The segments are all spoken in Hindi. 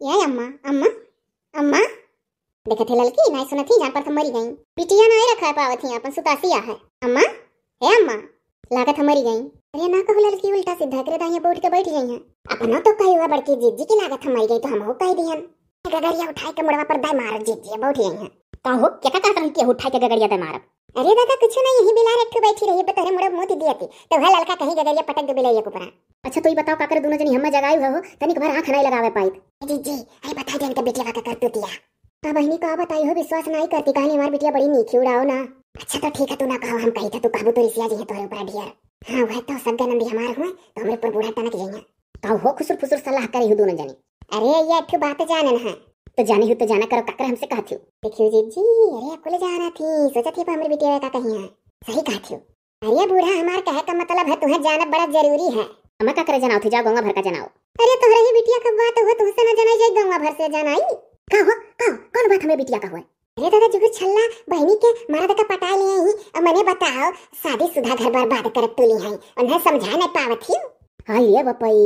ये अम्मा अम्मा अम्मा देखत है ललकी नहीं सुनत थी जान पर तो मरी गई पिटिया नहीं रखा पावत थी अपन सुतासिया है अम्मा हे अम्मा लागत हम मरी गई। अरे ना कहू ललकी उल्टा सीधा करे दाइया उठ के बैठ गई हैं अपना तो कही हुआ बड़की जीजी की लागत हम मरी गई तो हम हो कह दिहन गगरिया उठाए के मुड़वा पर दाई मार जीजी बैठ गई हैं का हो क्या का करन के उठाए के गगरिया दाई मारब। अरे दादा कुछ नहीं यही बिला रख के बैठी रही बतरे मुड़वा मोती दियाती तो वह लड़का कहीं गगरिया पटक दे बिलैया को परा। अच्छा तो ये बताओ काकर दोनों जनी हम जगाई हो तनिक भर आंख नहीं लगावे पाई जीजी अरे बता दे इनके बेटिया का कर दिया का बहनी का बताई हो विश्वास नहीं करती कहानी हमारी बिटिया बड़ी नीची उड़ाओ ना। अच्छा तो ठीक है तू ना कहो हम कही था तू काबू तो रिसिया जी है तोरे ऊपर ढियर हां वह तो सग्गा नंदी हमार हुए तो हमरे ऊपर बूढ़ा टनक जाइए का हो खुसुर फुसुर सलाह करे हो दोनों जनी। अरे ये अच्छी बात जानन है तो जाने हो तो जाना करो काकर हमसे कहा थी देखियो जीजी अरे अकेले जाना थी सोचा थी हमारी बिटिया का कहीं है सही कहा थी। अरे बूढ़ा हमार कहे का मतलब है तुम्हें जाना बड़ा जरूरी है हमें का करे जनाओ थी जाओ गंगा भर का जनाओ। अरे तोहरे ही बिटिया का बात हो तुमसे ना जनाई जाए गंगा भर से जनाई का हो कौन बात हमें बिटिया का हुआ। अरे दादा जुगु छल्ला बहनी के मर्द का पटा लिए ही और मैंने बताओ शादी सुधा घर बर्बाद करत तुली है उन्हें समझा नहीं पावत ही। हां ये बपई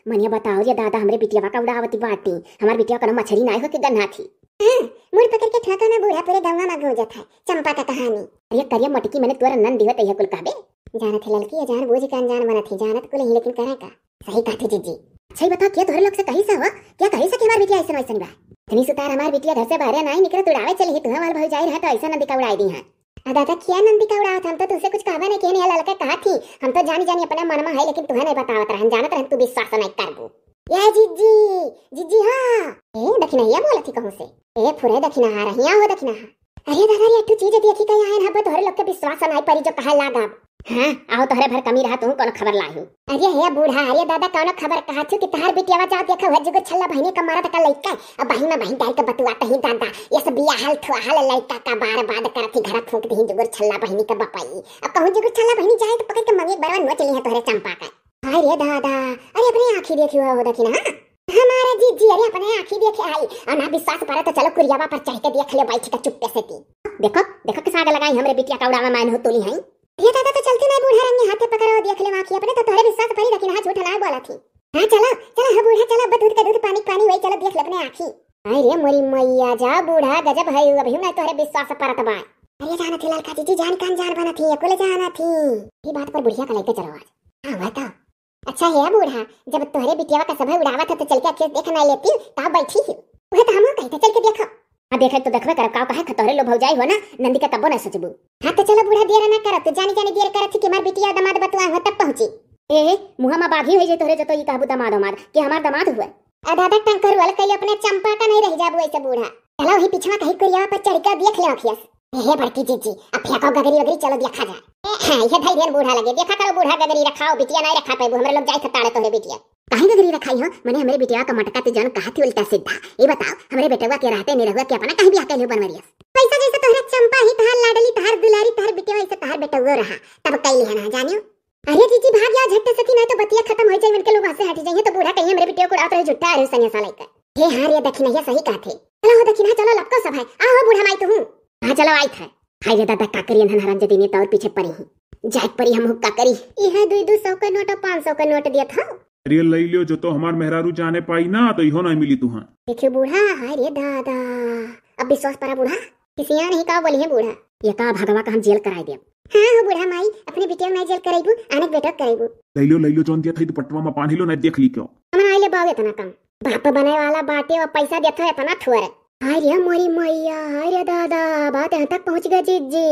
मने बताओ ये दादा हमरे बिटिया का उड़ावती बाटी हमार बिटिया का मछली नाई हो के गन्ना थी। हां मुड़ पकड़ के ठका ना बूढ़ा पूरे गंगा में गूंजत है चंपा का कहानी। अरे करिया मटकी मैंने तोरा नन दिवत है कुल कहबे जानत है लड़की जान बूझ के अनजान बनत थी जानत कुल ही लेकिन करे का सही कहती जीजी। अच्छा ही बता क्या तोरे लोग से कही सा हुआ क्या कही सा कि हमार बिटिया ऐसा वैसा बा तनी सुतार हमार बिटिया घर से बाहर नहीं निकले तो उड़ावे चली तुम हमार भाई जाई रहा तो ऐसा नंदी का उड़ाई दी है। दादा क्या नंदी का उड़ावत हम तो तुझसे कुछ कहबे नहीं कहने लड़का कहा थी हम तो जानी जानी अपने मन में है लेकिन तुम्हें नहीं बतावत रहन जानत रहन तू विश्वास नहीं करबू। ये जीजी जीजी हां ए दखिनैया बोलत थी कहूं से ए फुरे दखिना आ रही हो दखिना। अरे दादा ये तू चीज देखी का यहाँ है तोहरे लोग के विश्वास नहीं परी जो कहा लागब। हां आओ तोहरे भर कमी रहा तू कोनो खबर लाहू। अरे हे बूढ़ा अरे दादा कोनो खबर कहा छु कि तहार बिटियावा जात देखा हुआ जुगो छल्ला बहिनी का मारा तका लइका अब बहिन में बहिन डाल के बतुआ तही दादा ये सब बिया हाल थुआ हाल लइका का बार बाद करथी घर फूंक दही जुगो छल्ला बहिनी का बपाई अब कहूं जुगो छल्ला बहिनी जाए तो पकड़ के मंगे बरवा नो चली है तोहरे चंपा का। हाय रे दादा अरे अपनी आंखी देखी हो दखिना हमारा जीजी अरे अपने आंखी देखे आई और ना विश्वास पड़े तो चलो कुरियावा पर चढ़ के देख ले बैठ के चुप्पे से ती देखो देखो के साग लगाई हमरे बिटिया का उड़ावा मान हो तोली है। ये दादा तो चलती नहीं बूढ़ा रंगे हाथे पकड़ो देख ले आंखी अपने तो तोरे विश्वास पड़ी लेकिन हां झूठ ना बोला थी। हां चलो चलो हा बूढ़ा चलो दूध का दूध पानी पानी वही चलो देख ले अपने आंखी। हाय रे मोरी मैया जा बूढ़ा गजब है अभी ना तोरे विश्वास परत बा। अरे जाना थी लड़का जीजी जान कान जान बना थी अकेले जाना थी ये बात पर बुढ़िया का लेके चलो आज। हां बता अच्छा है बूढ़ा जब तोरे बिटिया का सब उड़ावा था तो चल के अकेले देखना लेती ता बैठी ही वह तो हम कहते चल के देखो हां देखे तो देखबे कर का कहे तोरे लो भौजाई हो ना नंदी का कबो ना सोचबू। हां तो चलो बूढ़ा देर ना करत तो जानी जानी देर करत कि हमार बिटिया दामाद बतुआ हो तब पहुंची। ए मुहा में बागी होई जे तोरे जतो ई कहबू दामाद हमार कि हमार दामाद हुए आ दादा टंकर वाला कइले अपने चंपा का नहीं रह जाबू ऐसे बूढ़ा चलो ही पिछवा कहीं कुरिया पर चढ़ के देख ले अखियस। हे बड़की जीजी अब फेंको गगरी वगरी चलो देखा जाए। हां ये धैर्य बूढ़ा लगे देखा करो बूढ़ा गगरी रखाओ बिटिया नहीं रखा पाबू हमरे लोग जाई थताड़े तोरे बिटिया काहे गगरी रखाई हो मने हमरे बिटिया का मटका ते जान कहा थी उल्टा सीधा ये बताओ हमरे बेटवा के रहते नहीं रहुआ के अपना कहीं भी आके ले बनवरिया पैसा जैसे तोहरा चंपा ही तहार लाडली तहार दुलारी तहार बिटिया ऐसे तहार बेटवा रहा तब कइले है ना जानियो। अरे जीजी भाग जा झट सकी नहीं तो बतिया खत्म हो जाए इनके लोग हंसे हट जाएंगे तो बूढ़ा कहीं हमरे बिटिया को उड़ात रहे झुट्टा अरे सन्या साला का। हे हां रे दखिनैया सही कहथे चलो हो दखिना चलो लपको सब है आओ बूढ़ा माई तू हां चलो आई था। हाय रे दादा काकरी अनहन हरन जदी ने तौर पीछे पड़ी ही जात परी हम काकरी इहा 200 का नोट 500 का नोट दिया था। अरे लई लियो जो तो हमार मेहरारू जाने पाई ना तो इहो नहीं मिली तुहा। देखियो बूढ़ा हाय रे दादा अब विश्वास पड़ा बूढ़ा किसिया नहीं का बोली है बूढ़ा ये का भगवा का हम जेल कराई दे। हां हो बूढ़ा माई अपने बिटिया में जेल कराइबू आने बेटा कराइबू लई लियो जोन दिया थई तो पटवा में पानी लो नहीं देख ली क्यों हमन आइले बावे तना कम बाप बने वाला बाटे और पैसा देता है तना थोड़े। हाय रे मोरी मैया हाय रे दादा बात यहां तक पहुंच गई जीजी।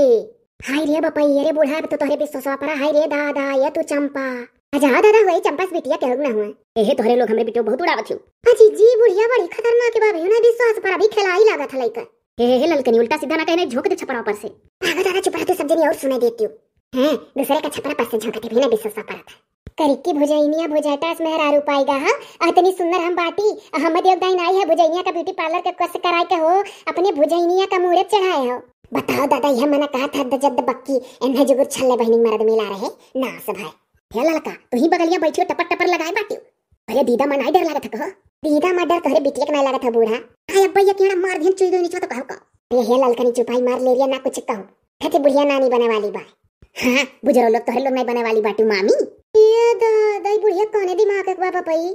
हाय रे बपई रे बूढ़ा तो तोहरे विश्वास पड़ा हाय रे दादा ये तू चंपा आजा दादा वही चंपास बिटिया के ना हुए एहे तोहरे लोग हमरे बिटिया बहुत उड़ावत हो। हां जी बुढ़िया बड़ी खतरनाक के बाबे ना विश्वास पर अभी खिलाई लागत है लइका हे ललकनी उल्टा सीधा ना कहने झोंक दे छपरा ऊपर से भागा दादा चुप रह तू सब जनी और सुनाई देती हूं हैं दूसरे का छपरा पर से झोंकते भी ना विश्वास पर था करिकी भुजैनिया भुजाटास मेहरारू पाएगा हां इतनी सुंदर हम बाटी हम देवदाई आई है भुजैनिया का ब्यूटी पार्लर के कस कराए के हो अपने भुजैनिया का मुहूर्त चढ़ाए हो। बताओ दादा यह मैंने कहा था जद बक्की एने जुगुर छल्ले बहनी मर्द मिला रहे ना सब है हे ललका तू ही बगलिया बैठियो टपर टपर लगाए बाटियो। अरे दीदा मन आई डर लागत कहो दीदा मन डर तोहरे बिटिया के नहीं लागत है बूढ़ा हाय अब्बा ये केड़ा मार देन चुई दो नीचे तो कहो का अरे हे ललकनी चुपाई मार ले रिया ना कुछ कहू कहते बुढ़िया नानी बने वाली बा। हां बुजुर्ग लोग तोहरे लोग नहीं बने वाली बाटू मामी ये दादा बुढ़िया कोने दिमाग के बाबा पई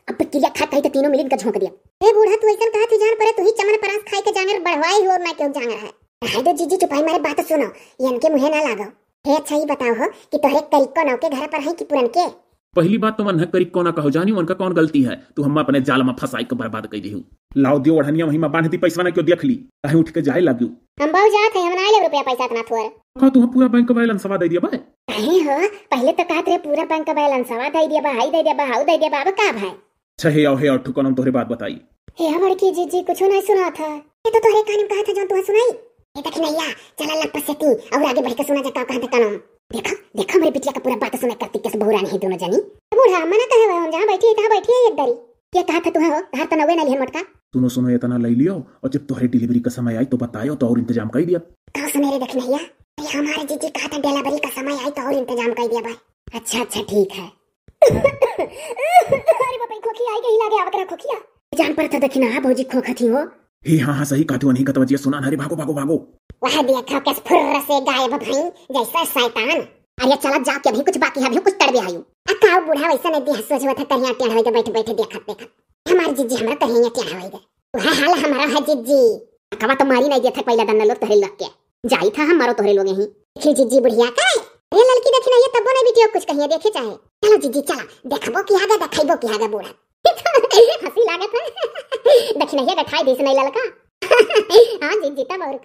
अब किलिया खा कही तो तीनों मिलिन का झोंक दिया। ए बूढ़ा तू ऐसा कहा तू जान परे, तू ही चमन परास खाई के जांगर बढ़वाई हो और ना क्यों जांगर है। हाय दो जीजी चुपाई मारे बात सुनो, ये इनके मुंह ना लागो। हे अच्छा ही बताओ हो कि तोहरे करिको नौ के घर पर है कि पुरन के। पहली बात तो मन है करीब कोना कहो जानी उनका कौन गलती है, तू हम अपने जाल में फंसाई के बर्बाद कर दिहु। लाओ दियो ओढ़निया वही में बांध दी पैसा ना क्यों देख ली, कहीं उठ के जाए लागू। हम बहु जात है, हम ना ले रुपया पैसा इतना थोर। का तू पूरा बैंक का बैलेंस सवा दे दिया बे। कहीं हो पहले तो कहत रे पूरा बैंक का बैलेंस सवा दे दिया बा, हाई दे दिया बा, हाउ दे दिया बा, अब का भाई। अच्छा हे आओ हे और ठुकन तोहरे बात बताई। हे हमर की जीजी कुछ नहीं सुना था, ये तो तोहरे कान में कहा था जो तू सुनाई। ये देख नैया चला लप से तू और आगे बढ़ के सुना जा का कहत कानम। देखा देखा मेरी बिटिया का पूरा बात सुना करती कैसे बहुरा नहीं दोनों जनी। बूढ़ा मना कहे हम जहां बैठी है तहां बैठी है एक दरी। क्या कहा था तू हो घर तो नवे नहीं है मटका। सुनो सुनो इतना ले लियो और जब तोहरे डिलीवरी का समय आई तो बतायो तो और इंतजाम कर दिया। कहा सुने रे देख नैया, ये हमारे जीजी कहा था डिलीवरी का समय आई तो और इंतजाम कर दिया भाई। अच्छा अच्छा ठीक है। अरे बाप रे खोखी आई गई लागे आवकरा खोखिया जान पर था दखिना हां भौजी खोखा थी हो। हे हां हां सही कहतू नहीं कतवजिया सुना ना रे, भागो भागो भागो। वह देखा कैसे फुर्र से गायब भई जैसा शैतान। अरे चला जा के अभी कुछ बाकी है, अभी कुछ तड़बे आयु। अकाओ बूढ़ा वैसा नहीं दिया सोचवा था करिया टेढ़ होई तो बैठ बैठ देखत हमार जीजी हमरा कहिया टेढ़ होई दे। वह हाल हमारा है जीजी कवा तो मारी नहीं दिया था पहला दन्ना लोग तोहरे लग के जाई था हम मारो तोहरे लोग यहीं। देखी जीजी बुढ़िया का अरे लड़की देखी नहीं तब नहीं बिटियो कुछ कहिए देखे चाहे। चलो जीजी चला देखबो की आगे देखैबो की आगे बूढ़ा। हंसी लागत है देखी नहीं गठाई देस नहीं ललका। हां जीजी तब और